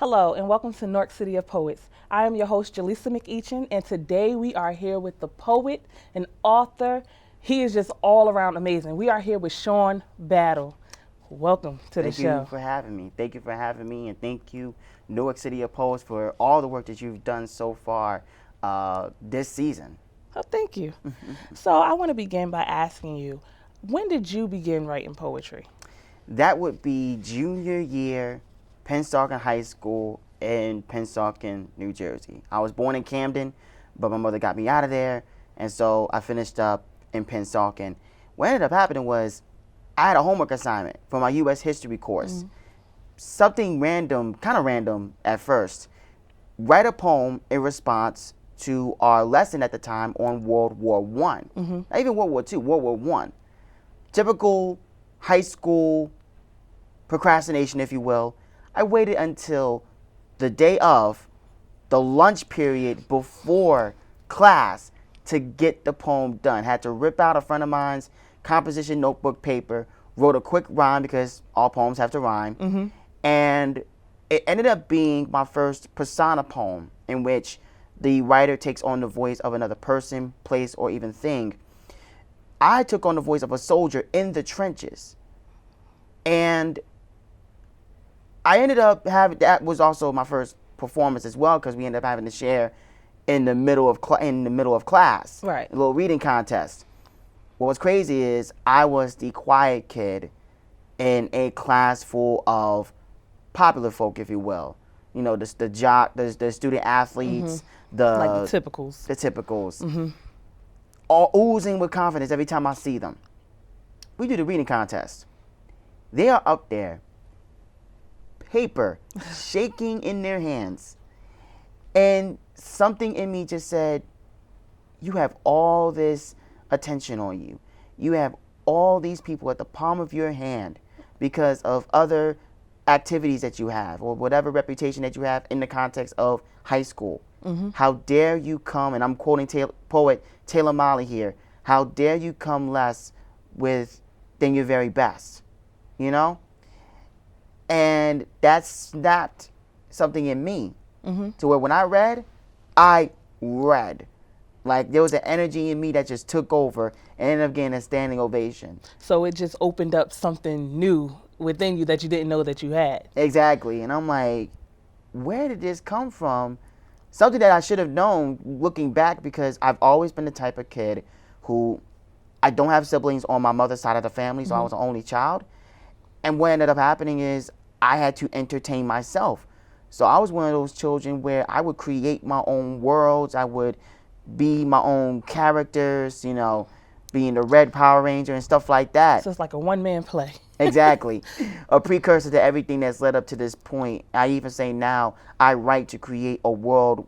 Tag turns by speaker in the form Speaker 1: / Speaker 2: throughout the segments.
Speaker 1: Hello, and welcome to Newark City of Poets. I am your host, Jaleesa McEachin, and today we are here with the poet and author. He is just all around amazing. We are here with Sean Battle. Welcome to the
Speaker 2: Thank you
Speaker 1: show.
Speaker 2: for having me. Thank you for having me, and thank you, Newark City of Poets, for all the work that you've done so far this season.
Speaker 1: Oh, thank you. So I want to begin by asking you, when did you begin writing poetry?
Speaker 2: That would be junior year, Pennsauken High School in Pennsauken, New Jersey. I was born in Camden, but my mother got me out of there, and so I finished up in Pennsauken. What ended up happening was I had a homework assignment for my U.S. history course. Something random, kind of random at first. Write a poem in response to our lesson at the time on World War One. Not even World War Two, World War One. Typical high school procrastination, if you will. I waited until the day of the lunch period before class to get the poem done. Had to rip out a friend of mine's composition notebook paper, wrote a quick rhyme because all poems have to rhyme, and it ended up being my first persona poem in which the writer takes on the voice of another person, place, or even thing. I took on the voice of a soldier in the trenches, and I ended up having, that was also my first performance as well, because we ended up having to share in the middle of class,
Speaker 1: Right.
Speaker 2: a little reading contest. What was crazy is I was the quiet kid in a class full of popular folk, if you will. You know, the student athletes,
Speaker 1: Like the typicals.
Speaker 2: the typicals, all oozing with confidence every time I see them. We do the reading contest. They are up there, paper shaking in their hands, and something in me just said, you have all this attention on you. You have all these people at the palm of your hand because of other activities that you have or whatever reputation that you have in the context of high school. How dare you come, and I'm quoting poet Taylor Molly here, how dare you come less than your very best, you know? And that snapped something in me to where when I read. Like there was an energy in me that just took over and ended up getting a standing ovation.
Speaker 1: So it just opened up something new within you that you didn't know that you had.
Speaker 2: Exactly. And I'm like, where did this come from? Something that I should have known looking back, because I've always been the type of kid who, I don't have siblings on my mother's side of the family, so I was the only child. And what ended up happening is I had to entertain myself. So I was one of those children where I would create my own worlds. I would be my own characters, you know, being the Red Power Ranger and stuff like that.
Speaker 1: So it's like a one-man play.
Speaker 2: Exactly. A precursor to everything that's led up to this point. I even say now, I write to create a world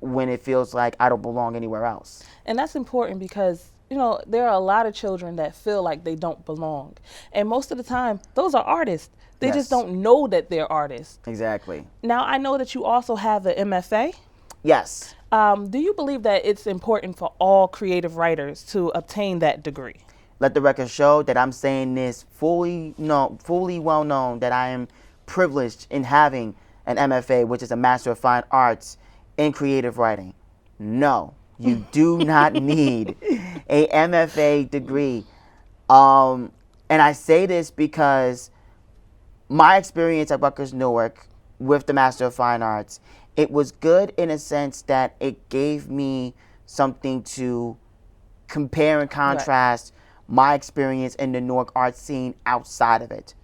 Speaker 2: when it feels like I don't belong anywhere else.
Speaker 1: And that's important because, you know, there are a lot of children that feel like they don't belong. And most of the time, those are artists. They just
Speaker 2: Yes.
Speaker 1: don't know that they're artists.
Speaker 2: Exactly.
Speaker 1: Now, I know that you also have an MFA.
Speaker 2: Yes.
Speaker 1: Do you believe that it's important for all creative writers to obtain that degree?
Speaker 2: Let the record show that I'm saying this fully well known that I am privileged in having an MFA, which is a Master of Fine Arts in creative writing. No, you do not need a MFA degree. And I say this because my experience at Rutgers Newark with the Master of Fine Arts, it was good in a sense that it gave me something to compare and contrast my experience in the Newark art scene outside of it.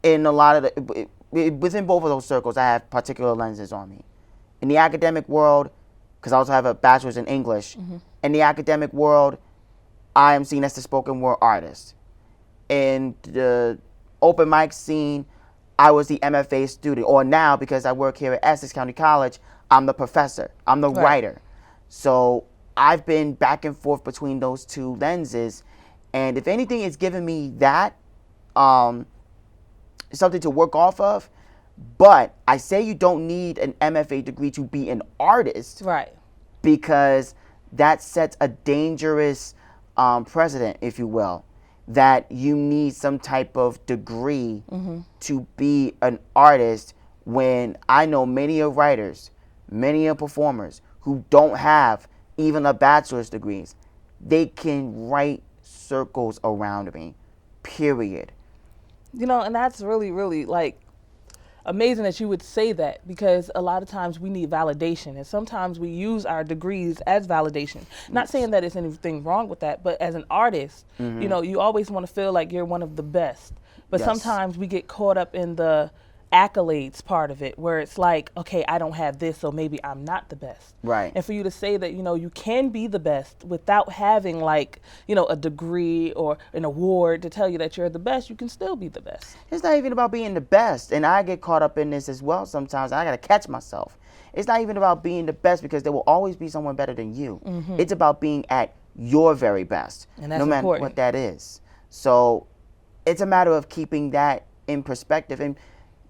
Speaker 2: In a lot of within both of those circles, I have particular lenses on me. In the academic world, because I also have a bachelor's in English, in the academic world, I am seen as the spoken word artist. In the open mic scene, I was the MFA student, or now because I work here at Essex County College, I'm the professor, I'm the writer. So I've been back and forth between those two lenses, and if anything, it's given me that something to work off of. But I say you don't need an MFA degree to be an artist,
Speaker 1: Right.
Speaker 2: because that sets a dangerous precedent, if you will. that you need some type of degree to be an artist, when I know many of writers, many of performers who don't have even a bachelor's degrees. They can write circles around me, period.
Speaker 1: You know, and that's really, really like amazing that you would say that, because a lot of times we need validation, and sometimes we use our degrees as validation. Not saying that there's anything wrong with that, but as an artist, you know, you always want to feel like you're one of the best. But
Speaker 2: Yes.
Speaker 1: sometimes we get caught up in the accolades part of it, where it's like, okay, I don't have this, so maybe I'm not the best.
Speaker 2: Right.
Speaker 1: And for you to say that, you know, you can be the best without having like, you know, a degree or an award to tell you that you're the best, you can still be the best.
Speaker 2: It's not even about being the best. And I get caught up in this as well sometimes. I got to catch myself. It's not even about being the best, because there will always be someone better than you. It's about being at your very best,
Speaker 1: And that's
Speaker 2: no matter
Speaker 1: important.
Speaker 2: what that is. So it's a matter of keeping that in perspective. And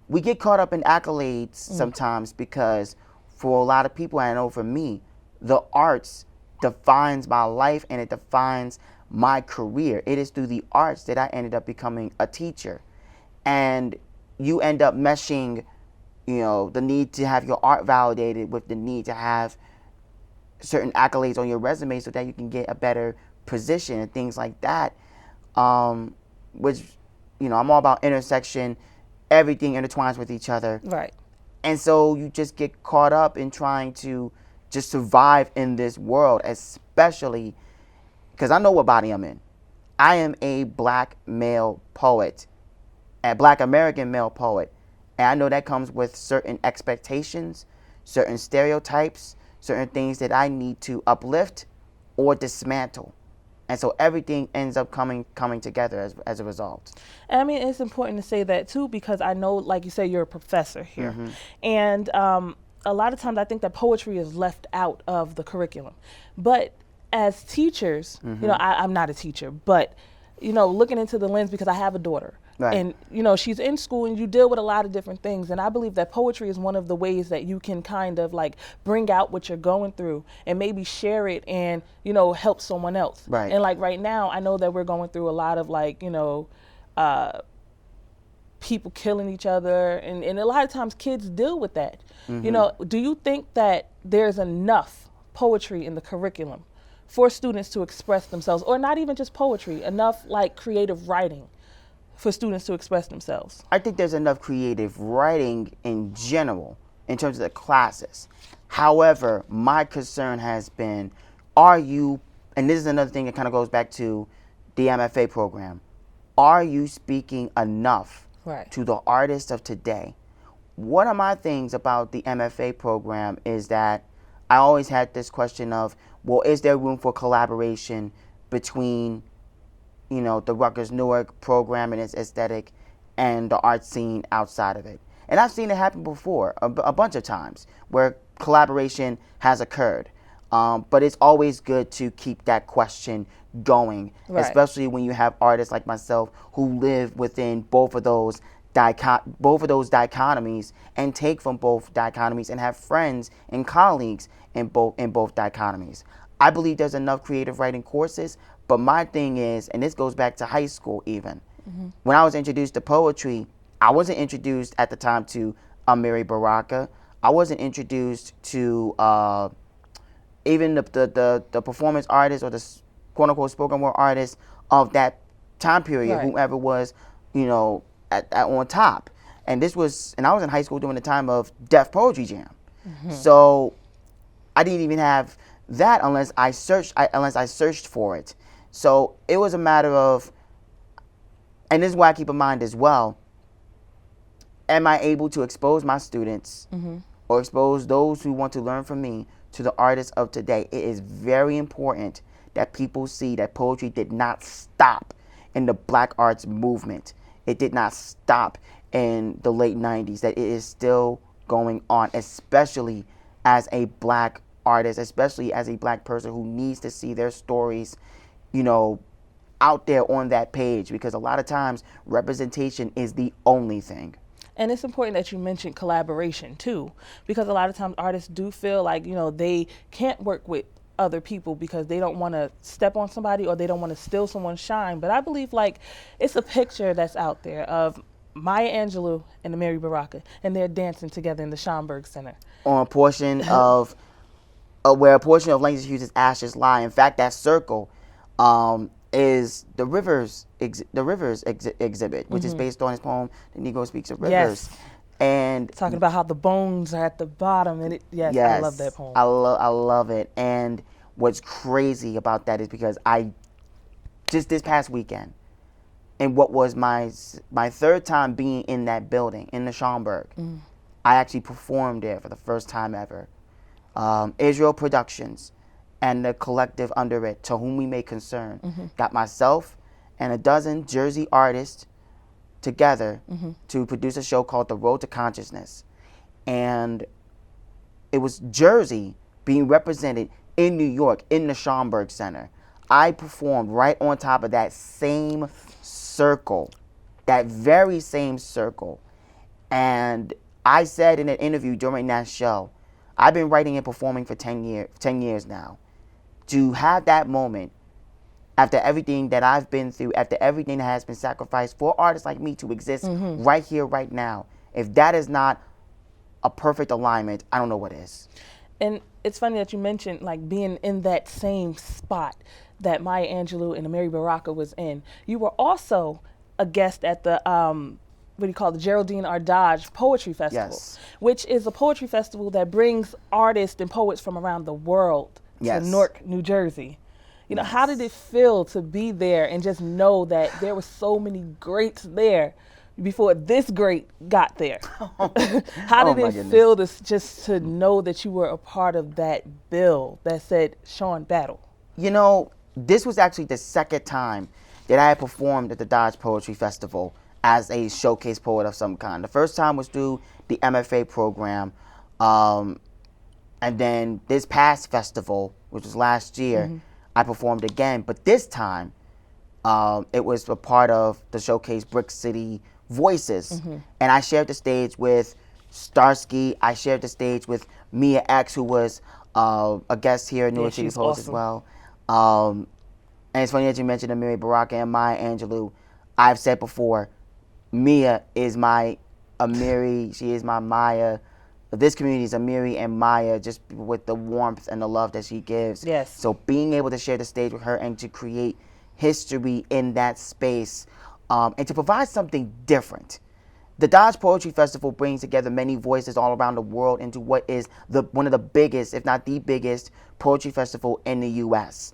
Speaker 2: we get caught up in accolades sometimes, because for a lot of people, I know for me, the arts defines my life and it defines my career. It is through the arts that I ended up becoming a teacher. And you end up meshing, you know, the need to have your art validated with the need to have certain accolades on your resume so that you can get a better position and things like that. Which, you know, I'm all about intersection. Everything intertwines with each other.
Speaker 1: Right.
Speaker 2: And so you just get caught up in trying to just survive in this world, especially because I know what body I'm in. I am a black male poet, a black American male poet. And I know that comes with certain expectations, certain stereotypes, certain things that I need to uplift or dismantle. And so everything ends up coming together as a result.
Speaker 1: And I mean, it's important to say that too, because I know, like you say, you're a professor here. And a lot of times I think that poetry is left out of the curriculum. But as teachers, you know, I'm not a teacher, but, you know, looking into the lens, because I have a daughter.
Speaker 2: Right.
Speaker 1: And, you know, she's in school and you deal with a lot of different things. And I believe that poetry is one of the ways that you can kind of like bring out what you're going through and maybe share it and, you know, help someone else.
Speaker 2: Right.
Speaker 1: And like right now, I know that we're going through a lot of like, you know, people killing each other. And a lot of times kids deal with that. You know, do you think that there's enough poetry in the curriculum for students to express themselves, or not even just poetry, enough like creative writing for students to express themselves?
Speaker 2: I think there's enough creative writing in general in terms of the classes. However, my concern has been, are you, and this is another thing that kind of goes back to the MFA program, are you speaking enough
Speaker 1: Right.
Speaker 2: to the artists of today? One of my things about the MFA program is that I always had this question of, well, is there room for collaboration between, you know, the Rutgers Newark program and its aesthetic and the art scene outside of it? And I've seen it happen before, a bunch of times, where collaboration has occurred. But it's always good to keep that question going,
Speaker 1: Right.
Speaker 2: especially when you have artists like myself who live within both of those dichotomies and take from both dichotomies and have friends and colleagues in both dichotomies. I believe there's enough creative writing courses, but my thing is, and this goes back to high school even, when I was introduced to poetry, I wasn't introduced at the time to Amiri Baraka. I wasn't introduced to even the performance artists or the quote unquote spoken word artists of that time period,
Speaker 1: Right.
Speaker 2: whoever was, you know, at on top. And I was in high school during the time of Def Poetry Jam. So I didn't even have that unless I searched for it. So it was a matter of, and this is why I keep in mind as well, am I able to expose my students or expose those who want to learn from me to the artists of today? It is very important that people see that poetry did not stop in the Black arts movement. It did not stop in the late 90s, that it is still going on, especially as a Black artist, especially as a Black person who needs to see their stories, you know, out there on that page, because a lot of times representation is the only thing.
Speaker 1: And it's important that you mentioned collaboration too, because a lot of times artists do feel like, you know, they can't work with other people because they don't want to step on somebody or they don't want to steal someone's shine. But I believe like it's a picture that's out there of Maya Angelou and Amiri Baraka, and they're dancing together in the Schomburg Center.
Speaker 2: On a portion of where a portion of Langston Hughes' ashes lie. In fact, that circle is the Rivers exhibit, which is based on his poem "The Negro Speaks of Rivers."
Speaker 1: Yes.
Speaker 2: And
Speaker 1: Talking about how the bones are at the bottom, and yes, I love that poem.
Speaker 2: I love it. And what's crazy about that is because I just this past weekend, and what was my third time being in that building in the Schomburg, I actually performed there for the first time ever. Israel Productions and the collective under it, To Whom We May Concern, got myself and a dozen Jersey artists together to produce a show called The Road to Consciousness. And it was Jersey being represented in New York in the Schomburg Center. I performed right on top of that same circle, that very same circle. And I said in an interview during that show, I've been writing and performing for 10 years now. To have that moment, after everything that I've been through, after everything that has been sacrificed for artists like me to exist right here, right now, if that is not a perfect alignment, I don't know what is.
Speaker 1: And it's funny that you mentioned like being in that same spot that Maya Angelou and Amiri Baraka was in. You were also a guest at the what do you call it, the Geraldine R. Dodge Poetry Festival,
Speaker 2: Yes.
Speaker 1: which is a poetry festival that brings artists and poets from around the world
Speaker 2: Yes.
Speaker 1: to Newark, New Jersey. You know, how did it feel to be there and just know that there were so many greats there before this great got there? How did it feel to know that you were a part of that bill that said Sean Battle?
Speaker 2: You know, this was actually the second time that I had performed at the Dodge Poetry Festival as a showcase poet of some kind. The first time was through the MFA program. And then this past festival, which was last year, I performed again. But this time, it was a part of the showcase Brick City Voices. And I shared the stage with Starsky. I shared the stage with Mia X, who was a guest here at Newark City Poets as well. And it's funny that you mentioned Amiri Baraka and Maya Angelou. I've said before, Mia is my Amiri. She is my Maya. This community is Amiri and Maya, just with the warmth and the love that she gives.
Speaker 1: Yes.
Speaker 2: So being able to share the stage with her and to create history in that space, and to provide something different. The Dodge Poetry Festival brings together many voices all around the world into what is one of the biggest, if not the biggest, poetry festival in the U.S.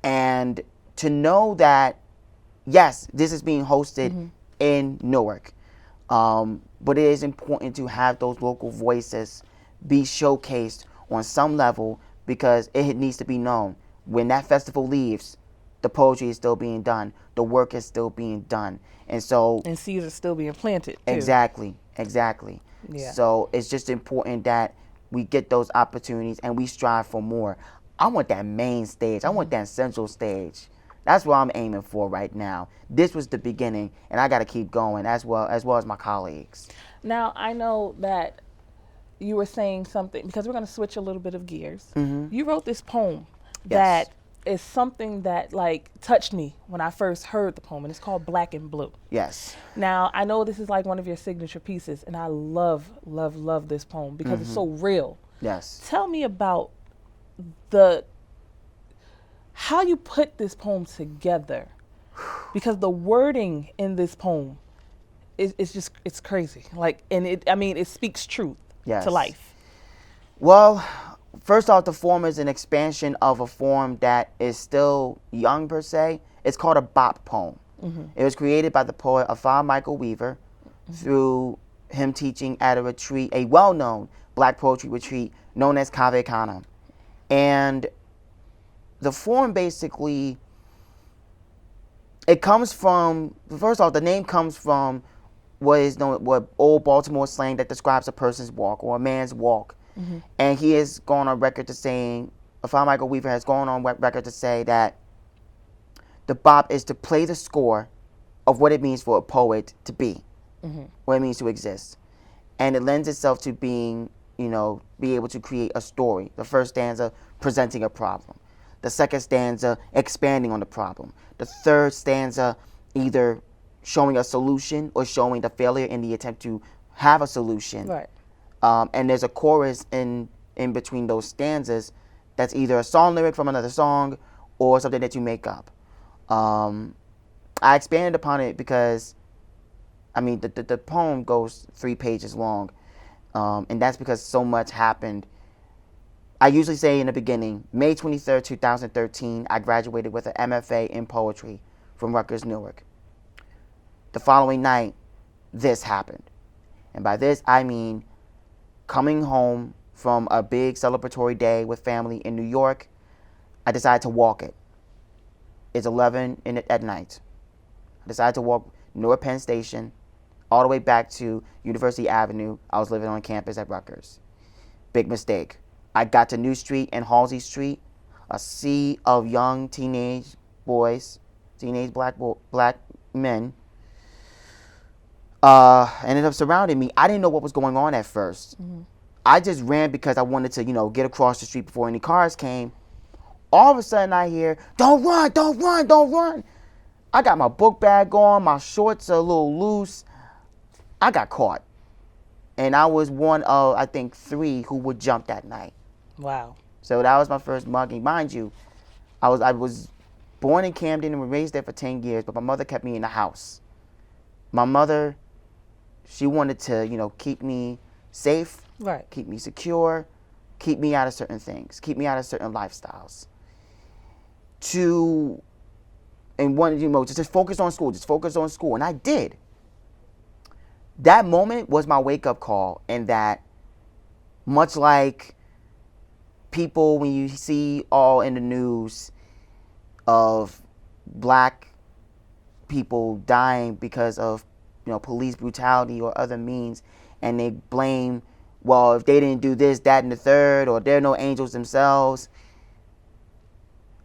Speaker 2: And to know that, yes, this is being hosted in Newark, but it is important to have those local voices be showcased on some level, because it needs to be known when that festival leaves, the poetry is still being done, the work is still being done. And so,
Speaker 1: and seeds are still being planted too.
Speaker 2: Exactly.
Speaker 1: Yeah.
Speaker 2: So it's just important that we get those opportunities and we strive for more. I want that main stage. I want that central stage. That's what I'm aiming for right now. This was the beginning, and I got to keep going as well as my colleagues.
Speaker 1: Now, I know that you were saying something, because we're going to switch a little bit of gears. You wrote this poem that is something that like touched me when I first heard the poem, and it's called Black and Blue.
Speaker 2: Yes.
Speaker 1: Now, I know this is like one of your signature pieces, and I love this poem because it's so real.
Speaker 2: Yes.
Speaker 1: Tell me about how you put this poem together, because the wording in this poem it's crazy. Like, and it speaks truth to life.
Speaker 2: Well, first off, the form is an expansion of a form that is still young per se. It's called a bop poem. It was created by the poet Afaa Michael Weaver through him teaching at a retreat, a well-known black poetry retreat known as Cave Canem. And the form basically, it comes from, first off, the name comes from what is known, what old Baltimore slang that describes a person's walk or a man's walk. And he has gone on record to saying, Afaa Michael Weaver has gone on record to say that the bop is to play the score of what it means for a poet to be, what it means to exist. And it lends itself to being be able to create a story. The first stanza, presenting a problem. The second stanza, expanding on the problem. The third stanza, either showing a solution or showing the failure in the attempt to have a solution.
Speaker 1: Right.
Speaker 2: And there's a chorus in between those stanzas that's either a song lyric from another song or something that you make up. I expanded upon it because, the poem goes 3 pages long, and that's because so much happened. I usually say in the beginning, May 23rd, 2013, I graduated with an MFA in poetry from Rutgers, Newark. The following night, this happened. And by this, I mean coming home from a big celebratory day with family in New York, I decided to walk it. It's 11 at night. I decided to walk North Penn Station all the way back to University Avenue. I was living on campus at Rutgers. Big mistake. I got to New Street and Halsey Street, a sea of young teenage boys, teenage black men, ended up surrounding me. I didn't know what was going on at first. Mm-hmm. I just ran because I wanted to, get across the street before any cars came. All of a sudden I hear, "Don't run, don't run, don't run." I got my book bag on, my shorts are a little loose. I got caught. And I was one of, I think, 3 who would jump that night.
Speaker 1: Wow.
Speaker 2: So that was my first mugging. Mind you, I was born in Camden and was raised there for 10 years, but my mother kept me in the house. My mother, she wanted to, keep me safe,
Speaker 1: right,
Speaker 2: keep me secure, keep me out of certain things, keep me out of certain lifestyles. Just focus on school, and I did. That moment was my wake-up call, and that, much like people, when you see all in the news of black people dying because of, police brutality or other means, and they blame, well, if they didn't do this, that, and the third, or they're no angels themselves.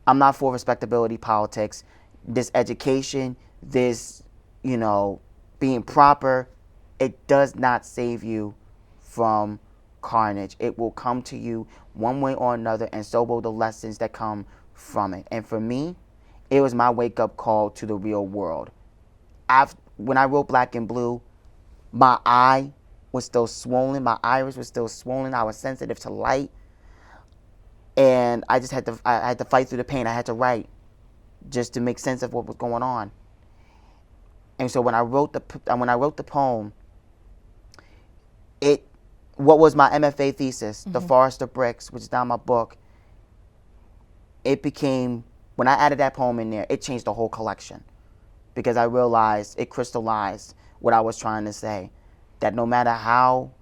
Speaker 2: I'm not for respectability politics. This education, this, being proper, it does not save you from carnage. It will come to you one way or another, and so will the lessons that come from it. And for me, it was my wake-up call to the real world. When I wrote Black and Blue, my eye was still swollen. My iris was still swollen. I was sensitive to light. And I just had to fight through the pain. I had to write just to make sense of what was going on. And so when I wrote the poem, what was my MFA thesis, mm-hmm. The Forest of Bricks, which is now my book, it became, when I added that poem in there, it changed the whole collection. Because I realized, it crystallized what I was trying to say. That no matter how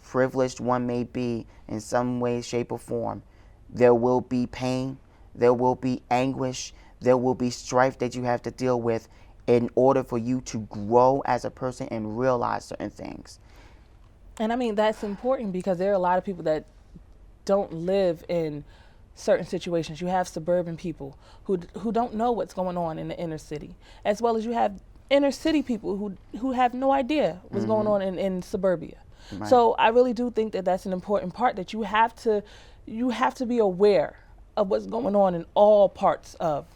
Speaker 2: privileged one may be in some way, shape, or form, there will be pain, there will be anguish, there will be strife that you have to deal with in order for you to grow as a person and realize certain things.
Speaker 1: And that's important because there are a lot of people that don't live in certain situations. You have suburban people who don't know what's going on in the inner city, as well as you have inner city people who have no idea what's mm-hmm. going on in suburbia. Right. So I really do think that that's an important part, that you have to be aware of what's going on in all parts of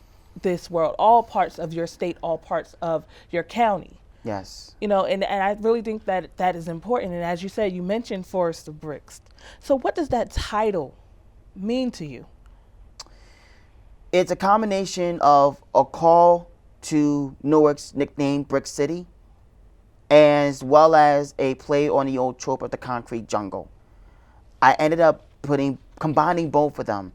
Speaker 1: this world, all parts of your state, all parts of your county.
Speaker 2: Yes.
Speaker 1: And I really think that is important. And as you said, you mentioned Forest of Bricks. So what does that title mean to you?
Speaker 2: It's a combination of a call to Newark's nickname, Brick City, as well as a play on the old trope of the concrete jungle. I ended up combining both of them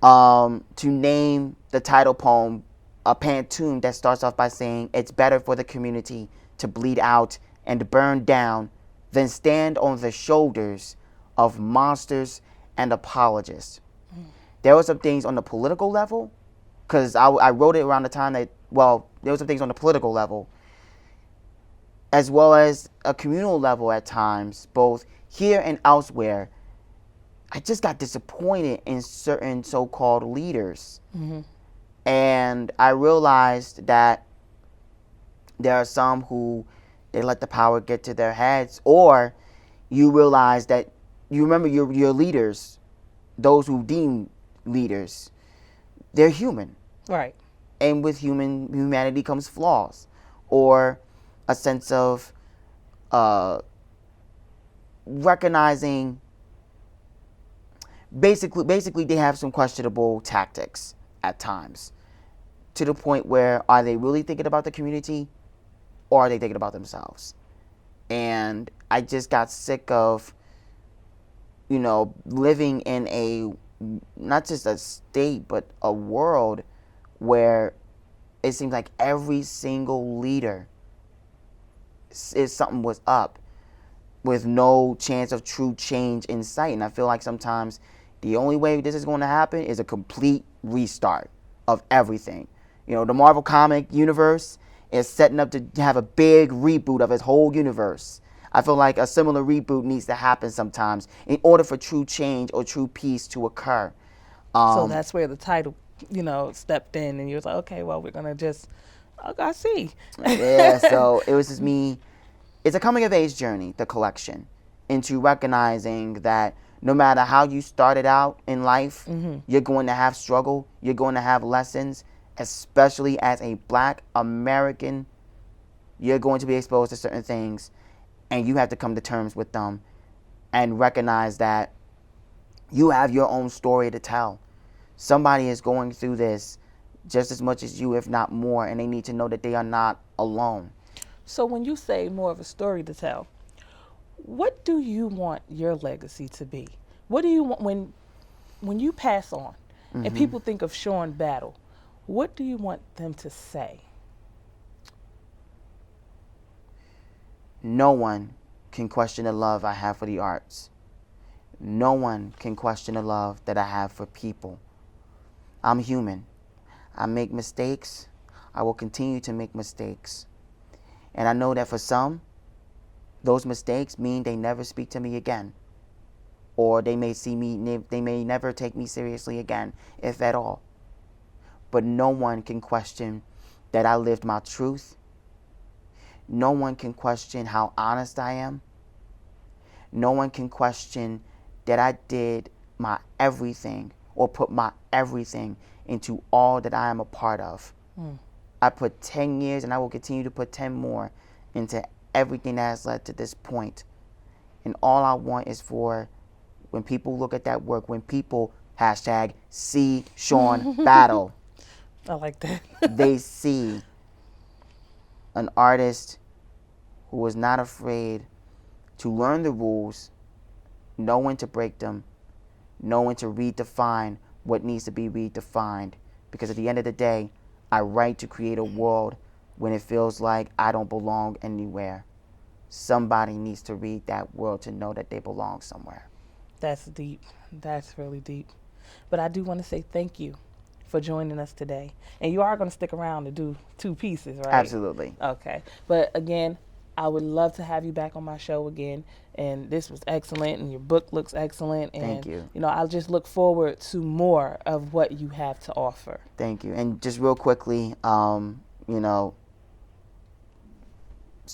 Speaker 2: to name the title poem a pantoum that starts off by saying, "It's better for the community to bleed out and burn down than stand on the shoulders of monsters and apologists." There were some things on the political level, because I wrote it around the time there were some things on the political level, as well as a communal level at times, both here and elsewhere. I just got disappointed in certain so-called leaders. Mm-hmm. And I realized that there are some who they let the power get to their heads, or you realize that you remember your leaders, those who deem leaders, they're human.
Speaker 1: Right.
Speaker 2: And with humanity comes flaws, or a sense of recognizing. Basically, they have some questionable tactics at times, to the point where are they really thinking about the community, or are they thinking about themselves? And I just got sick of, living in a, not just a state, but a world where it seems like every single leader is something was up, with no chance of true change in sight. And I feel like sometimes the only way this is going to happen is a complete restart of everything. The Marvel comic universe is setting up to have a big reboot of its whole universe. I feel like a similar reboot needs to happen sometimes in order for true change or true peace to occur.
Speaker 1: So that's where the title, stepped in, and you was like, okay, well, we're gonna just, I see.
Speaker 2: Yeah, so it was just me. It's a coming of age journey, the collection, into recognizing that no matter how you started out in life, you're going to have struggle, you're going to have lessons, especially as a Black American. You're going to be exposed to certain things, and you have to come to terms with them and recognize that you have your own story to tell. Somebody is going through this just as much as you, if not more, and they need to know that they are not alone.
Speaker 1: So when you say more of a story to tell, what do you want your legacy to be? What do you want when you pass on and people think of Sean Battle? What do you want them to say?
Speaker 2: No one can question the love I have for the arts. No one can question the love that I have for people. I'm human. I make mistakes. I will continue to make mistakes. And I know that for some, those mistakes mean they never speak to me again. Or they may never take me seriously again, if at all. But no one can question that I lived my truth. No one can question how honest I am. No one can question that I did my everything, or put my everything into all that I am a part of. I put 10 years, and I will continue to put 10 more into everything that has led to this point. And all I want is for, when people look at that work, when people #see Sean Battle,
Speaker 1: I like that.
Speaker 2: they see an artist who was not afraid to learn the rules, know when to break them, know when to redefine what needs to be redefined. Because at the end of the day, I write to create a world when it feels like I don't belong anywhere. Somebody needs to read that world to know that they belong somewhere.
Speaker 1: That's deep. That's really deep. But I do want to say thank you for joining us today. And you are going to stick around to do 2 pieces, right?
Speaker 2: Absolutely.
Speaker 1: Okay. But again, I would love to have you back on my show again. And this was excellent, and your book looks excellent. And,
Speaker 2: Thank you.
Speaker 1: I'll just look forward to more of what you have to offer.
Speaker 2: Thank you. And just real quickly,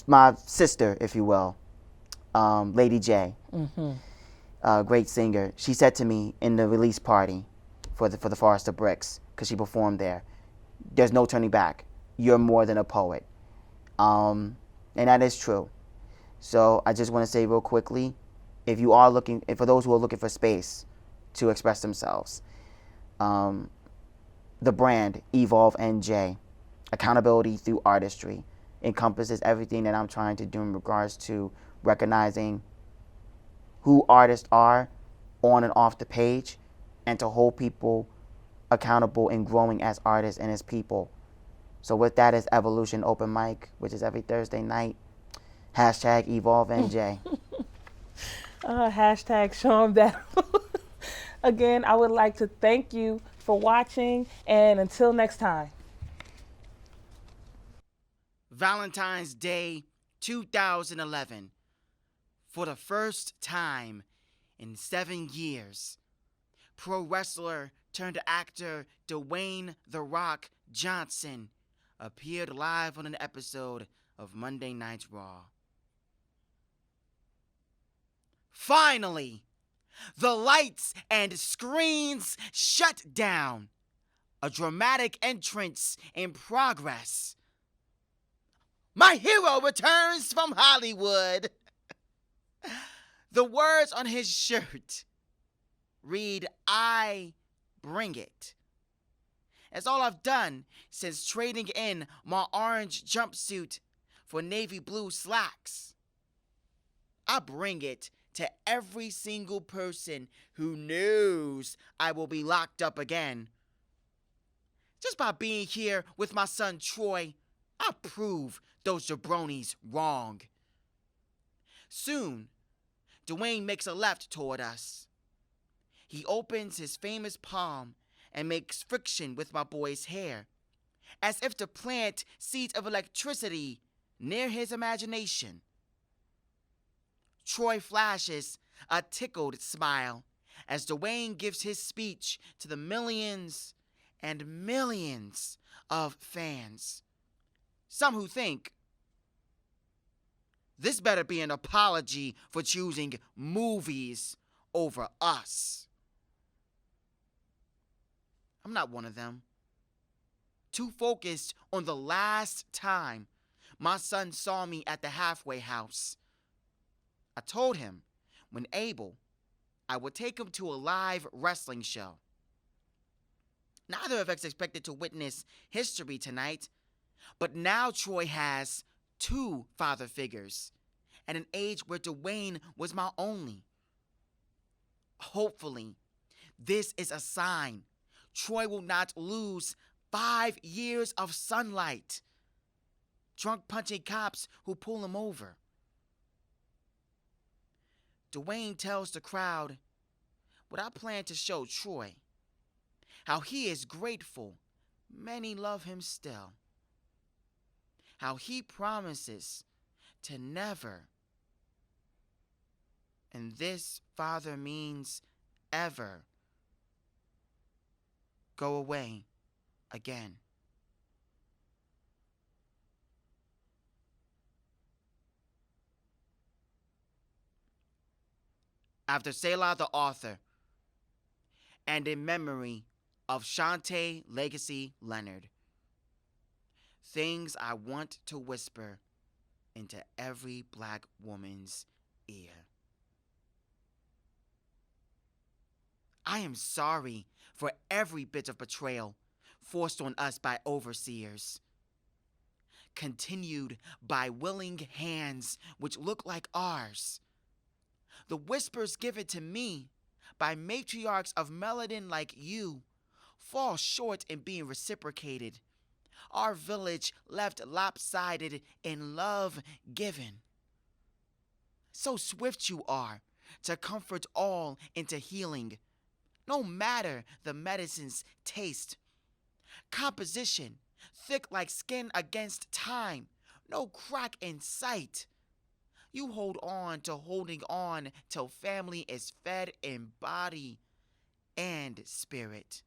Speaker 2: my sister, if you will, Lady J, great singer, she said to me in the release party for the Forest of Bricks, because she performed there, there's no turning back. You're more than a poet. And that is true. So I just want to say real quickly, if you are looking, and for those who are looking for space to express themselves, the brand Evolve NJ, accountability through artistry, encompasses everything that I'm trying to do in regards to recognizing who artists are on and off the page, and to hold people accountable and growing as artists and as people. So with that is Evolution Open Mic, which is every Thursday night. #Evolve NJ.
Speaker 1: Sean Battle. Again, I would like to thank you for watching, and until next time.
Speaker 2: Valentine's Day 2011. For the first time in 7 years, pro wrestler turned actor Dwayne "The Rock" Johnson appeared live on an episode of Monday Night Raw. Finally, The lights and screens shut down. A dramatic entrance in progress. My hero returns from Hollywood. The words on his shirt read, I bring it. That's all I've done since trading in my orange jumpsuit for navy blue slacks. I bring it to every single person who knows I will be locked up again. Just by being here with my son Troy, I prove those jabronis wrong. Soon, Dwayne makes a left toward us. He opens his famous palm and makes friction with my boy's hair, as if to plant seeds of electricity near his imagination. Troy flashes a tickled smile as Dwayne gives his speech to the millions and millions of fans. Some who think, this better be an apology for choosing movies over us. I'm not one of them. Too focused on the last time my son saw me at the halfway house. I told him, when able, I would take him to a live wrestling show. Neither of us expected to witness history tonight, but now Troy has 2 father figures at an age where Dwayne was my only. Hopefully, this is a sign Troy will not lose 5 years of sunlight, drunk punching cops who pull him over. Dwayne tells the crowd what I plan to show Troy, how he is grateful many love him still, how he promises to never, and this, Father, means ever, go away again. After Selah the author, and in memory of Shantae Legacy Leonard, things I want to whisper into every black woman's ear. I am sorry for every bit of betrayal forced on us by overseers, continued by willing hands which look like ours. The whispers given to me by matriarchs of melanin like you fall short in being reciprocated. Our village left lopsided in love given. So swift you are to comfort all into healing, no matter the medicine's taste. Composition, thick like skin against time, no crack in sight. You hold on to holding on till family is fed in body and spirit.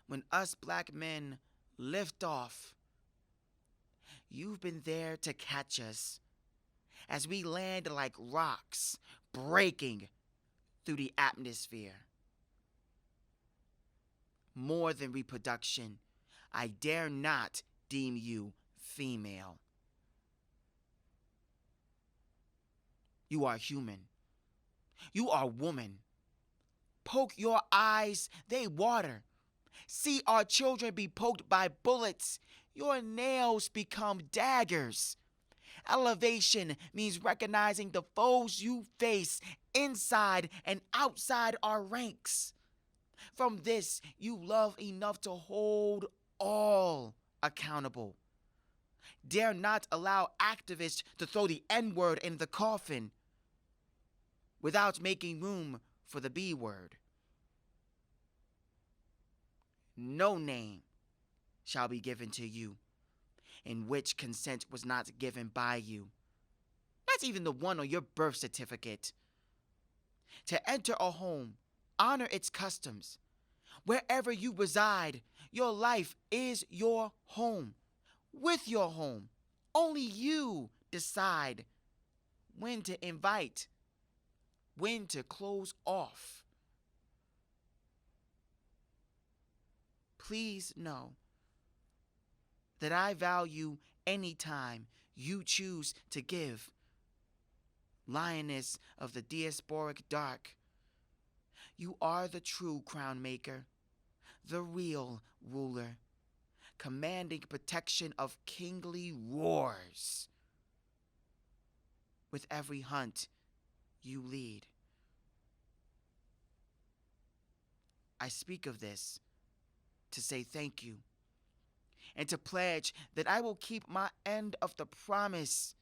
Speaker 2: When us black men lift off, you've been there to catch us as we land like rocks breaking through the atmosphere. More than reproduction, I dare not deem you female. You are human. You are woman. Poke your eyes, they water. See our children be poked by bullets. Your nails become daggers. Elevation means recognizing the foes you face inside and outside our ranks. From this, you love enough to hold all accountable. Dare not allow activists to throw the N-word in the coffin without making room for the B-word. No name shall be given to you in which consent was not given by you, not even the one on your birth certificate. To enter a home, honor its customs. Wherever you reside, your life is your home. With your home, only you decide when to invite
Speaker 3: when to close off. Please know that I value any time you choose to give. Lioness of the diasporic dark, you are the true crown maker, the real ruler, commanding protection of kingly roars with every hunt you lead. I speak of this to say thank you and to pledge that I will keep my end of the promise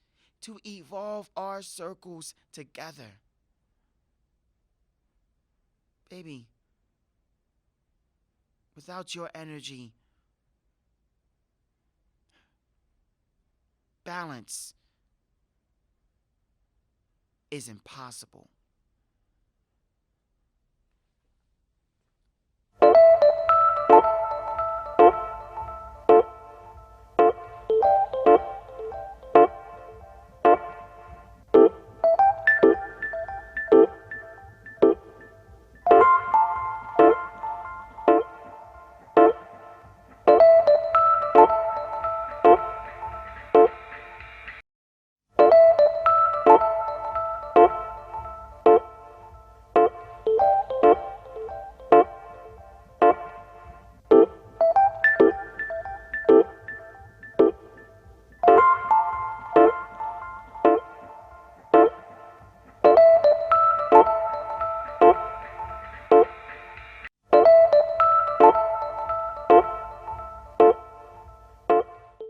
Speaker 3: to evolve our circles together. Baby, without your energy, balance is impossible.